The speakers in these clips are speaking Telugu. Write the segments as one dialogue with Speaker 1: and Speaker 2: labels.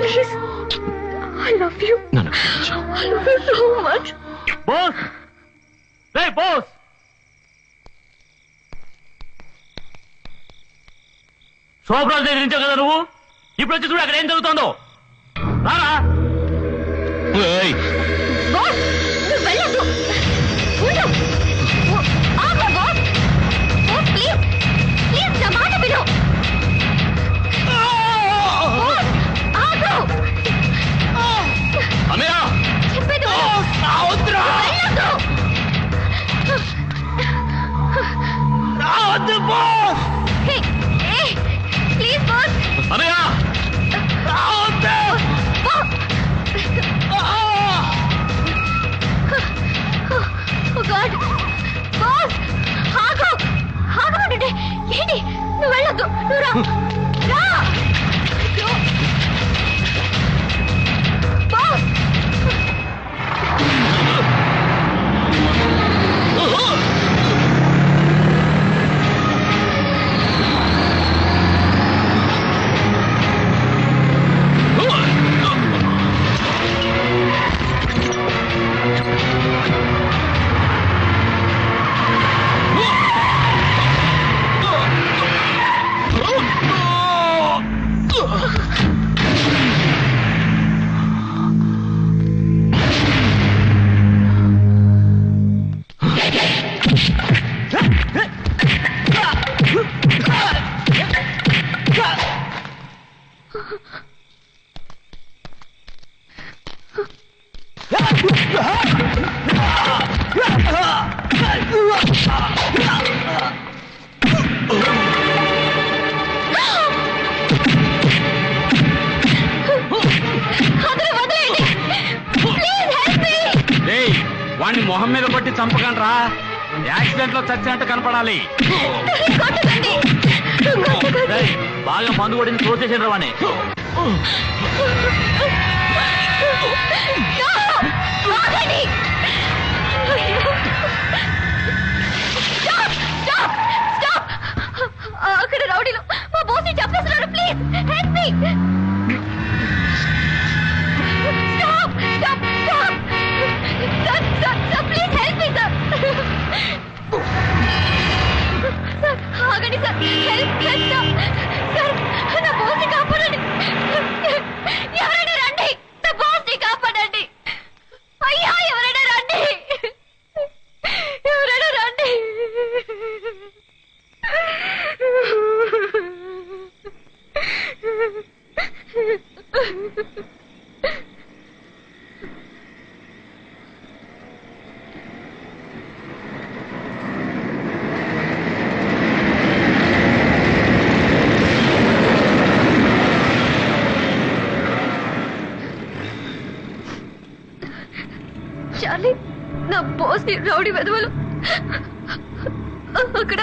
Speaker 1: Please, I love you.
Speaker 2: నన్ను
Speaker 1: I love you so much.
Speaker 2: Boss, రే బాస్, శోభరాజు దగ్గర నుంచో కదా నువ్వు. ఇప్పుడు వచ్చి చూడు అక్కడ ఏం జరుగుతుందో. రారా.
Speaker 1: బాస్, నువ్వు వెళ్ళొద్దు. ఉండు. ఆగు బాస్. బాస్ ప్లీజ్, ప్లీజ్ నా మాట విను. బాస్ ఆగు.
Speaker 2: అమేరా
Speaker 1: చెప్పేది వెళ్ళొద్దు.
Speaker 2: రావద్దు boss.
Speaker 1: Hey, hey, please boss.
Speaker 2: అమేరా రావద్దు.
Speaker 1: బాస్. ఓ గాడ్. బాస్ ఆగు. ఆగు అంటే ఏంటి? నువ్వు వెళ్ళొద్దు. నువ్వు రా. రా. అయ్యో. బాస్.
Speaker 2: వాడిని మొహం మీద కొట్టి చంపకండి రా. యాక్సిడెంట్ లో చచ్చినట్టు కనపడాలి. బాగా మందు కొడింది తోసేసిన రా వాడిని.
Speaker 1: అక్కడ రౌడీలో మా బాస్ని చంపేస్తున్నాడు. Please help me. Stop stop stop. Sir sir sir please help me sir. Sir ఆగండి సార్. Help sir. సార్ నా బాస్ని కాపాడండి. ఎవరైనా రండి. నా బాస్ని కాపాడండి. అయ్యా ఎవరైనా రండి. ఎవరైనా రండి. చార్లీ, నా బాస్ ని రౌడీ వెధవలు అక్కడ.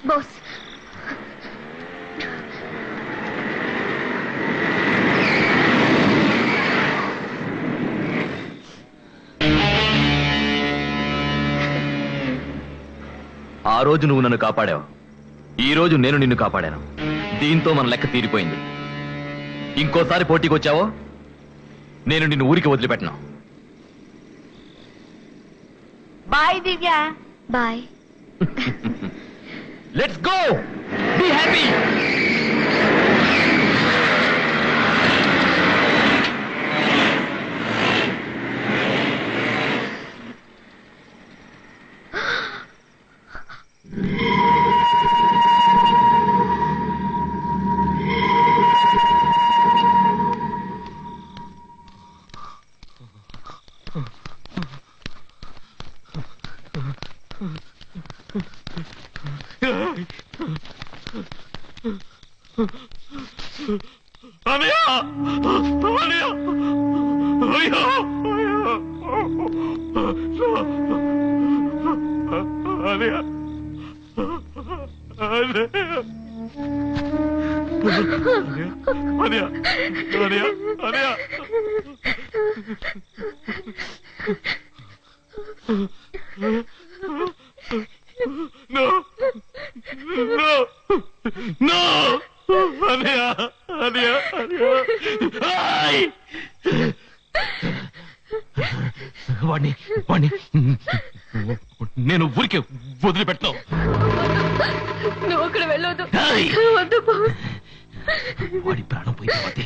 Speaker 1: బాస్
Speaker 3: ఆ రోజు నువ్వు నన్ను కాపాడావు, ఈ రోజు నేను నిన్ను కాపాడాను. దీంతో మన లెక్క తీరిపోయింది. ఇంకోసారి పోటీకి వచ్చావో నేను నిన్ను ఊరికి వదిలిపెట్టను.
Speaker 1: Bye Divya. Bye.
Speaker 3: Let's go, be happy. నేను ఊరికే వదిలిపెట్టావు.
Speaker 1: నువ్వు అక్కడ వెళ్ళొద్దు.
Speaker 3: వాడి ప్రాణం పోయిపోతే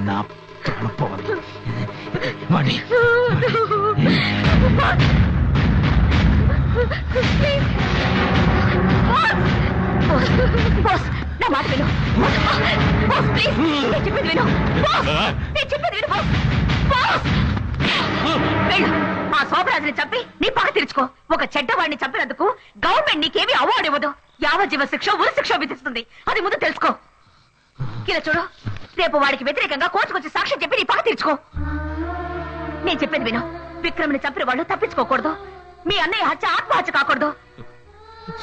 Speaker 3: నా ప్రాణం పోవాలి. వాడి
Speaker 1: బాస్ నా మాట విను. బాస్ ప్లీజ్ నేను చెప్పేది విను. బాస్ నేను చెప్పేది విను. బాస్ బాస్ వెళ్ళు. ఆ శోభరాజుని చంపి నీ పగ తీర్చుకో. ఒక చెడ్డవాడిని చంపినందుకు గవర్నమెంట్ నీకేమీ అవార్డు ఇవ్వదు. యావజ్జీవ శిక్ష, ఉరి శిక్ష విధిస్తుంది. అది ముందు తెలుసుకో. ఇలా చూడు, రేపు వాడికి వ్యతిరేకంగా కోర్టుకొచ్చి సాక్ష్యం చెప్పి నీ పగ తీర్చుకో. నేను చెప్పేది విను. విక్రమ్ని చంపిన వాళ్ళు తప్పించుకోకూడదు. మీ అన్నయ్య హత్య ఆత్మహత్య కాకూడదు.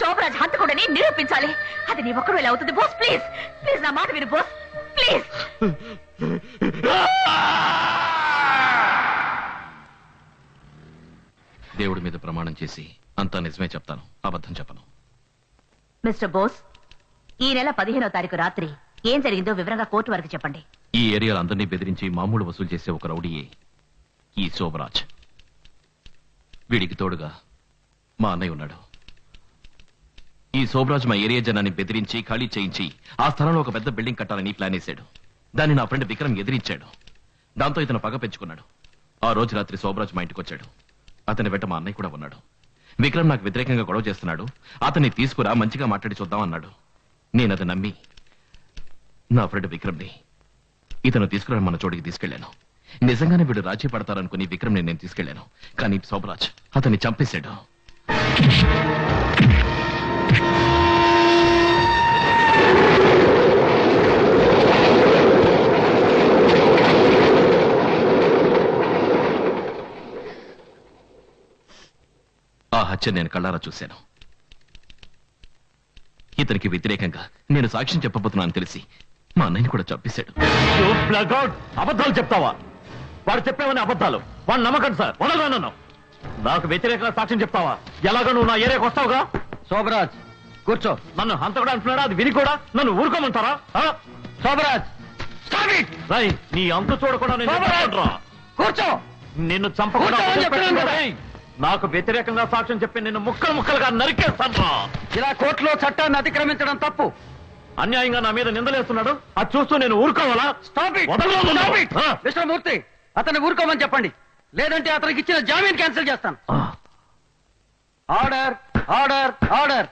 Speaker 1: శోభరాజ్ హంతకుడని నిరూపించాలి. అది నీ ఒక్కరు ఎలా అవుతుంది? బాస్ ప్లీజ్ ప్లీజ్ నా మాట విను. Boss please.
Speaker 3: దేవుడి మీద ప్రమాణం చేసి అంతా నిజమే చెప్తాను, అబద్ధం చెప్పను.
Speaker 1: మిస్టర్ బోస్, ఈ నెల 15వ తారీఖు రాత్రి ఏం జరిగిందో వివరంగా కోర్టు వరకు చెప్పండి.
Speaker 3: ఈ ఏరియాలో అందరినీ బెదిరించి మామూలు వసూలు చేసే ఒక రౌడీయే ఈ శోభరాజ్. వీడికి తోడుగా మా అన్నయ్య ఉన్నాడు. ఈ శోభరాజ్ మా ఏరియా జనాన్ని బెదిరించి ఖాళీ చేయించి ఆ స్థలంలో ఒక పెద్ద బిల్డింగ్ కట్టాలని ప్లాన్ వేశాడు. దాన్ని నా ఫ్రెండ్ విక్రమ్ ఎదిరించాడు. దాంతో ఇతను పగ పెంచుకున్నాడు. ఆ రోజు రాత్రి శోభరాజ్ మా ఇంటికి వచ్చాడు. అతని వెంట మా అన్నయ్య కూడా ఉన్నాడు. విక్రమ్ నాకు వ్యతిరేకంగా గొడవ చేస్తున్నాడు, అతన్ని తీసుకురా మంచిగా మాట్లాడి చూద్దాం అన్నాడు. నేను అది నమ్మి నా ఫ్రెండ్ విక్రమ్ని ఇతను తీసుకురా మన చోటికి తీసుకెళ్లాను. నిజంగానే వీడు రాజీ పడతారనుకుని విక్రమ్ని నేను తీసుకెళ్లాను. కానీ శోభరాజ్ అతన్ని చంపేశాడు. ఆ హత్య నేను కళ్ళారా చూశాను. ఇతనికి వ్యతిరేకంగా నేను సాక్ష్యం చెప్పబోతున్నాను తెలిసి మా అన్నయ్యని కూడా చంపేశాడు.
Speaker 2: అబద్ధాలు చెప్తావా? వాడు చెప్పేవని అబద్ధాలు. వాడు నమ్మకం సార్. వదలను. నాకు వ్యతిరేకంగా సాక్ష్యం చెప్తావా? ఎలాగో నువ్వు నా ఏరియాకి వస్తావుగా.
Speaker 4: శోభరాజ్ కూర్చో.
Speaker 2: నన్ను హంతకుడు అంటున్నాడా? అది విని కూడా నన్ను ఊరుకోమంటారా?
Speaker 4: శోభరాజ్
Speaker 2: నీ అంతు చూడకుండా
Speaker 4: కూర్చో.
Speaker 2: నిన్ను చంపకుండా
Speaker 4: కూర్చో అని చెప్పాను కదా.
Speaker 2: నాకు వ్యతిరేకంగా సాక్ష్యం చెప్పి నిన్ను ముక్కలు ముక్కలుగా నరికేస్తాను.
Speaker 4: ఇలా కోర్టులో చట్టాన్ని అతిక్రమించడం తప్పు.
Speaker 2: అన్యాయంగా నా మీద నిందలేస్తున్నాడు. అది చూస్తూ నేను ఊరుకోవాలా?
Speaker 4: మిస్టర్ మూర్తి, అతన్ని ఊరుకోమని చెప్పండి, లేదంటే అతనికి ఇచ్చిన జామీన్ క్యాన్సిల్ చేస్తాను. Order order order.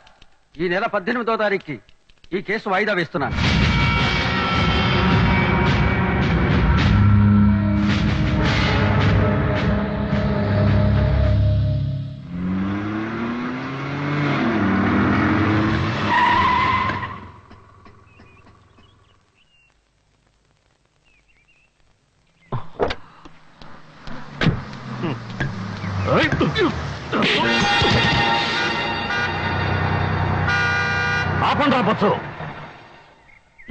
Speaker 4: ఈ నెల 18వ తారీఖుకి ఈ కేసు వాయిదా వేస్తున్నాను.
Speaker 2: ఆపండి రావచ్చు.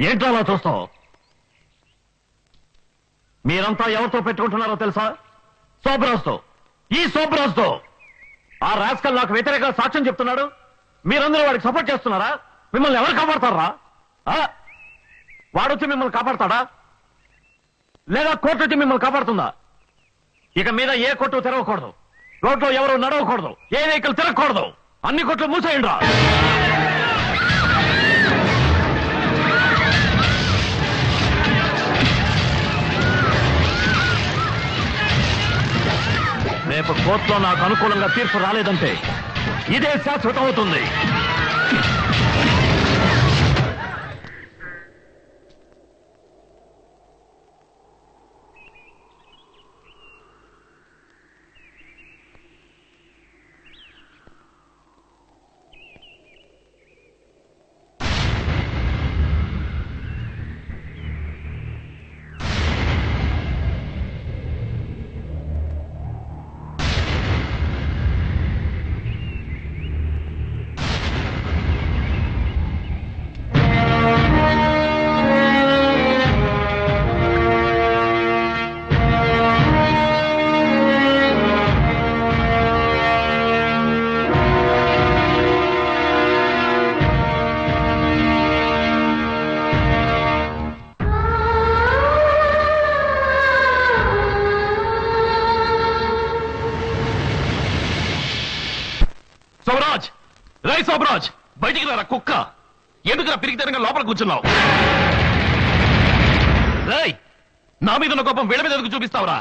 Speaker 2: ఏంటో అలా చూస్తావు? మీరంతా ఎవరితో పెట్టుకుంటున్నారో తెలుసా? శోభరాజ్తో. ఈ శోభరాజ్తో. ఆ రాస్కల్ నాకు వ్యతిరేకంగా సాక్ష్యం చెప్తున్నాడు. మీరందరూ వాడికి సపోర్ట్ చేస్తున్నారా? మిమ్మల్ని ఎవరు కాపాడతారా? వాడొచ్చి మిమ్మల్ని కాపాడతాడా, లేదా కోర్టు వచ్చి మిమ్మల్ని కాపాడుతుందా? ఇక మీద ఏ కొట్టు తెరవకూడదు, రోడ్లో ఎవరు నడవకూడదు, ఏ వెహికల్ తిరగకూడదు. అన్ని కొట్లు మూసేయండి. రేపు కోర్టులో నాకు అనుకూలంగా తీర్పు రాలేదంటే ఇదే శాశ్వతం అవుతుంది. శోభరాజ్, రై శోభరాజ్, బయటికి రారా కుక్క. ఎందుకు పిరిగితనంగా లోపల కూర్చున్నావు? రై, నా మీద ఉన్న కోపం వీళ్ళ మీద ఎందుకు చూపిస్తావురా?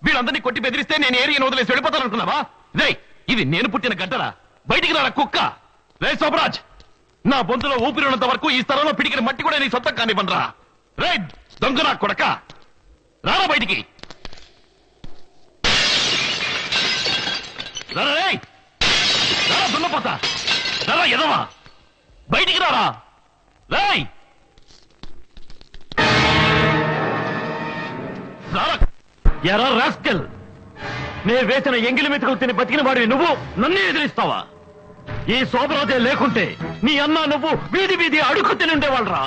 Speaker 2: వీళ్ళందరినీ కొట్టి బెదిరిస్తే నేను ఏరియాను వదిలేసి వెళ్ళిపోతాననుకున్నావా? రై, ఇది నేను పుట్టిన గడ్డరా. బయటికి రారా కుక్క. రై శోభరాజ్, నా బొంతులో ఊపిరి ఉన్నంత వరకు ఈ స్థలంలో పిడికిన మట్టి కూడా నీ సొంతం కానివ్వనరా. రై దొంగ నా కొడక, రారా బయటికి. రారా రేయ్, రారా దున్నపోతా, రారా ఎదవా, బయటికి రారా. రాయ్ రారా. ఎరా రాస్కెల్, నే వేసిన ఎంగిలి మెతుకులు తిని బతికిన వాడివి నువ్వు నన్నే ఎదిరిస్తావా? ఈ శోభరాజే లేకుంటే నీ అన్న నువ్వు వీధి వీధి అడుగు తిని ఉండేవాళ్ళరా.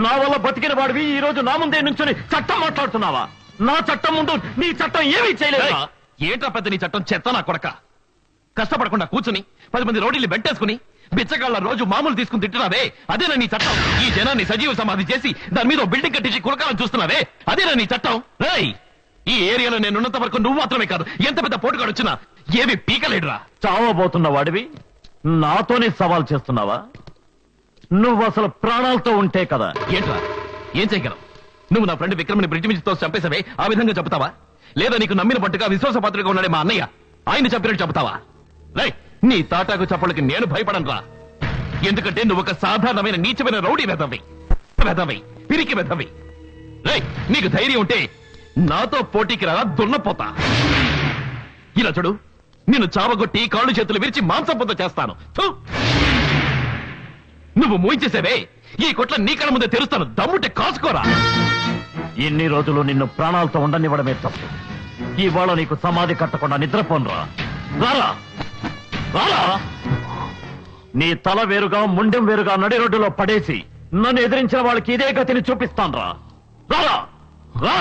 Speaker 2: నా వల్ల బతికిన వాడివి ఈ రోజు నా ముందే నుంచొని చట్టం మాట్లాడుతున్నావా? నా చట్టం ముందు నీ చట్టం ఏమీ చేయలేదా? ఏంట్రా పెద్ద నీ చట్టం? చెత్త నా కొడక. కష్టపడకుండా కూర్చుని 10 మంది రౌడీలు వెంటేసుకుని బిచ్చగాళ్ళ రోజు మామూలు తీసుకుని తింటున్నావే, అదేనా నీ చట్టం? ఈ జనాన్ని సజీవ సమాధి చేసి దాని మీద బిల్డింగ్ కట్టించి కురకాలని చూస్తున్నావే, అదేనా నీ చట్టం? రేయ్, ఈ ఏరియాలో నేనున్నంత వరకు నువ్వు మాత్రమే కాదు, ఎంత పెద్ద పోటుగాడు వచ్చినా ఏమి పీకలేడురా. చావబోతున్న వాడివి నాతోనే సవాల్ చేస్తున్నావా? నువ్వు అసలు ప్రాణాలతో ఉంటే కదా. ఏంట్రా, ఏం చేయగలవు? నువ్వు నా ఫ్రెండ్ విక్రమ్ని బ్రిడ్జి మీద తోసి చంపేసావే, ఆ విధంగా చెబుతావా? లేదా నీకు నమ్మిన పట్టుగా విశ్వాసపాత్రగా ఉన్నాడే మా అన్నయ్య, ఆయన చెప్పినట్టు చెబుతావా? రై, నీ తాటాకు చప్పళ్ళకి నేను భయపడను రా. ఎందుకంటే నువ్వు ఒక సాధారణమైన నీచమైన రౌడీ వెధవి, పిరికి వెధవి. రై, నీకు ధైర్యం ఉంటే నాతో పోటీకి రారా దున్నపోతా. ఇలా చూడు, నిన్ను చావగొట్టి కాళ్ళు చేతులు విరిచి మాంసంపొంత చేస్తాను. నువ్వు మూయించేసేవే, ఈ కొట్ల నీ కళ్ళ ముందే తెరుస్తాను. దమ్ముంటే కాసుకోరా. ఎన్ని రోజులు నిన్ను ప్రాణాలతో ఉండనివ్వడమే తప్పు. ఇవాళ నీకు సమాధి కట్టకుండా నిద్రపోనురా. రారా రారా. నీ తల వేరుగా ముండెం వేరుగా నడి రోడ్డులో పడేసి నన్ను ఎదిరించిన వాళ్ళకి ఇదే గతిని చూపిస్తాను రా. రారా రా.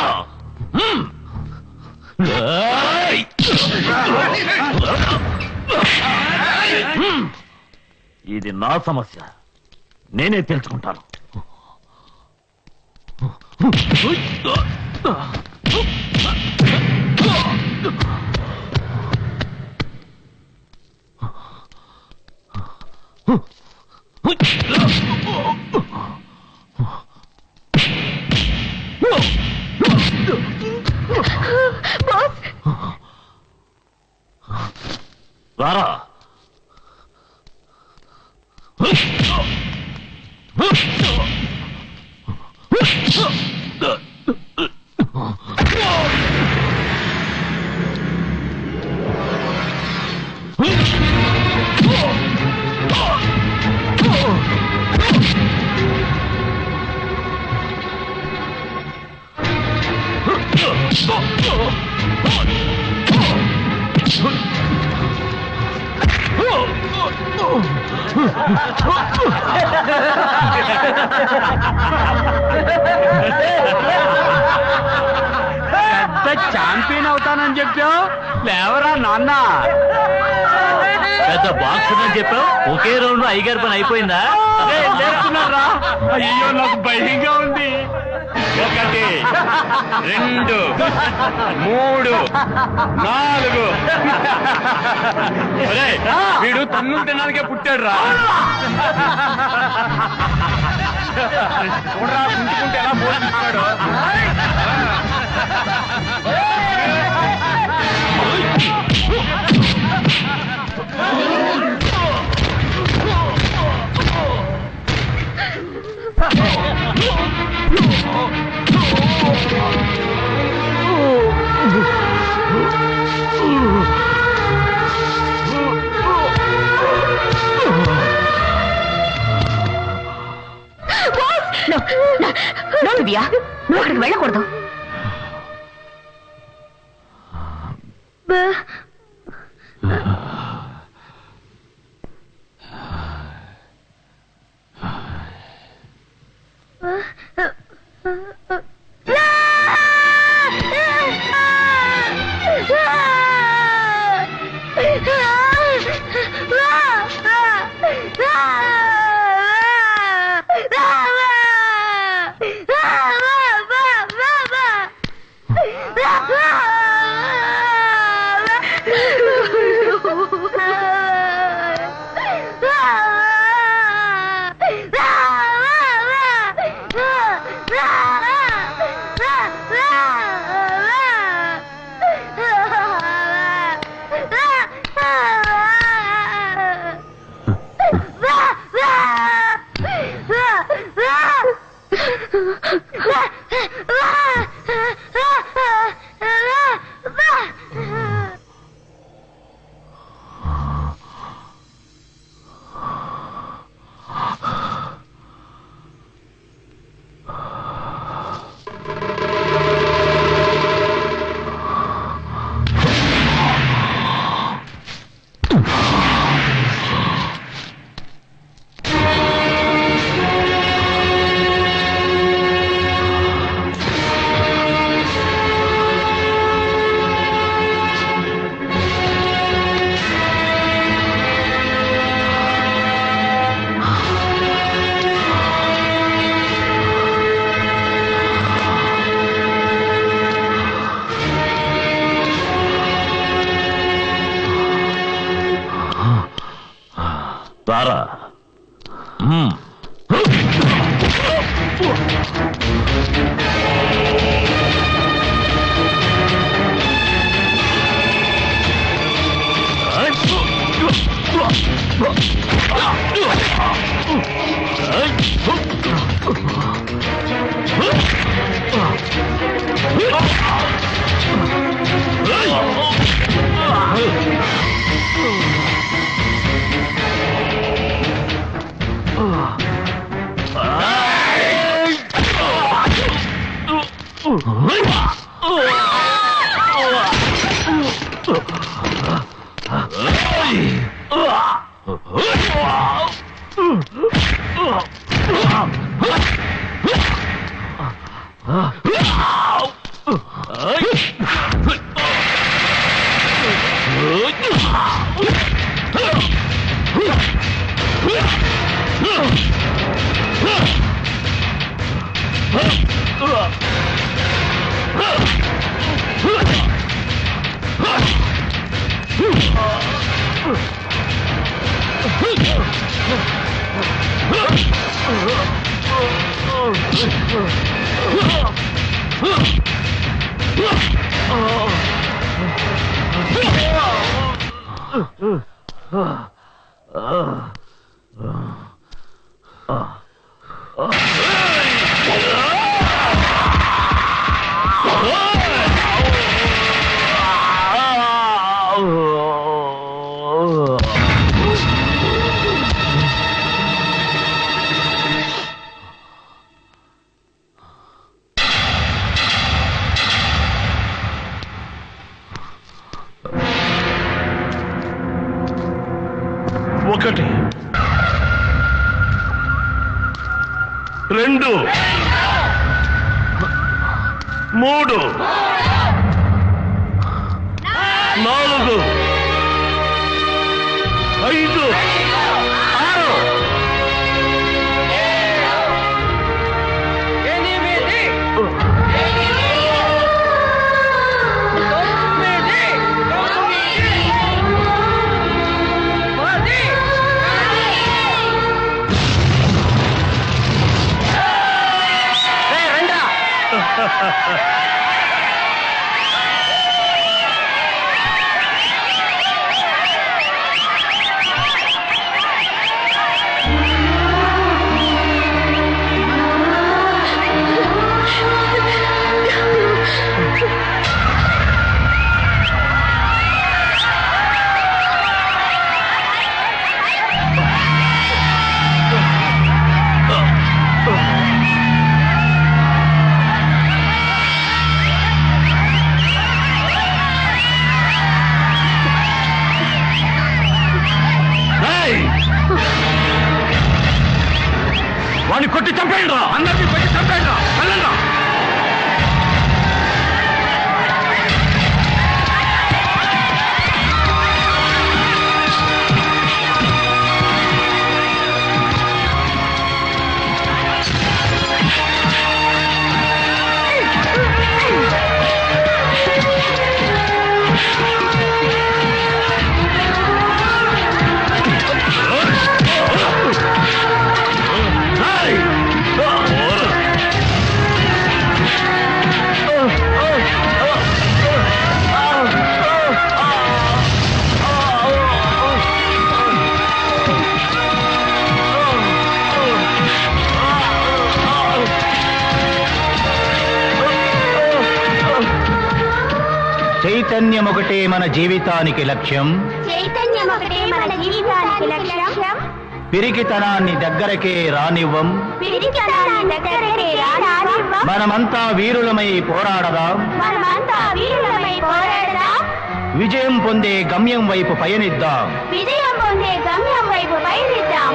Speaker 2: ఇది నా సమస్య, నేనే తెలుసుకుంటాను. రారా. Oh!
Speaker 4: పెద్ద ఛాంపియన్ అవుతానని చెప్పావు, లేవరా నాన్న.
Speaker 2: పెద్ద బాక్స్ అని చెప్పావు, ఒకే రౌండ్ లో అయ్యగారి పని అయిపోయిందా?
Speaker 4: లేస్తున్నారా? అయ్యో నాకు భయంగా ఉంది.
Speaker 2: 1 2 3 4.
Speaker 4: వీడు తన్నులు తినడానికే పుట్టాడు రా. చూడరా కుంటుకుంటే ఎలా పోషిస్తాడు.
Speaker 1: దివ్యా, నువ్వు అక్కడికి వెళ్ళకూడదు.
Speaker 2: రారా. 2 3 4 5 6
Speaker 4: 8
Speaker 2: వాడిని కొట్టి చంపేయండి రా, అందరినీ కొట్టి చంపేయండి రా, వెళ్ళండి రా.
Speaker 5: చైతన్యం ఒకటే మన జీవితానికి లక్ష్యం,
Speaker 6: చైతన్యం ఒకటే మన జీవితానికి లక్ష్యం.
Speaker 5: పిరికితనాన్ని దగ్గరకే రానివ్వం,
Speaker 6: పిరికితనాన్ని దగ్గరకే రానివ్వం.
Speaker 5: మనమంతా వీరులమై పోరాడదాం,
Speaker 6: మనమంతా వీరులమై పోరాడదాం.
Speaker 5: విజయం పొందే గమ్యం వైపు పయనిద్దాం.
Speaker 6: విజయం పొందే గమ్యం వైపు పయనిద్దాం.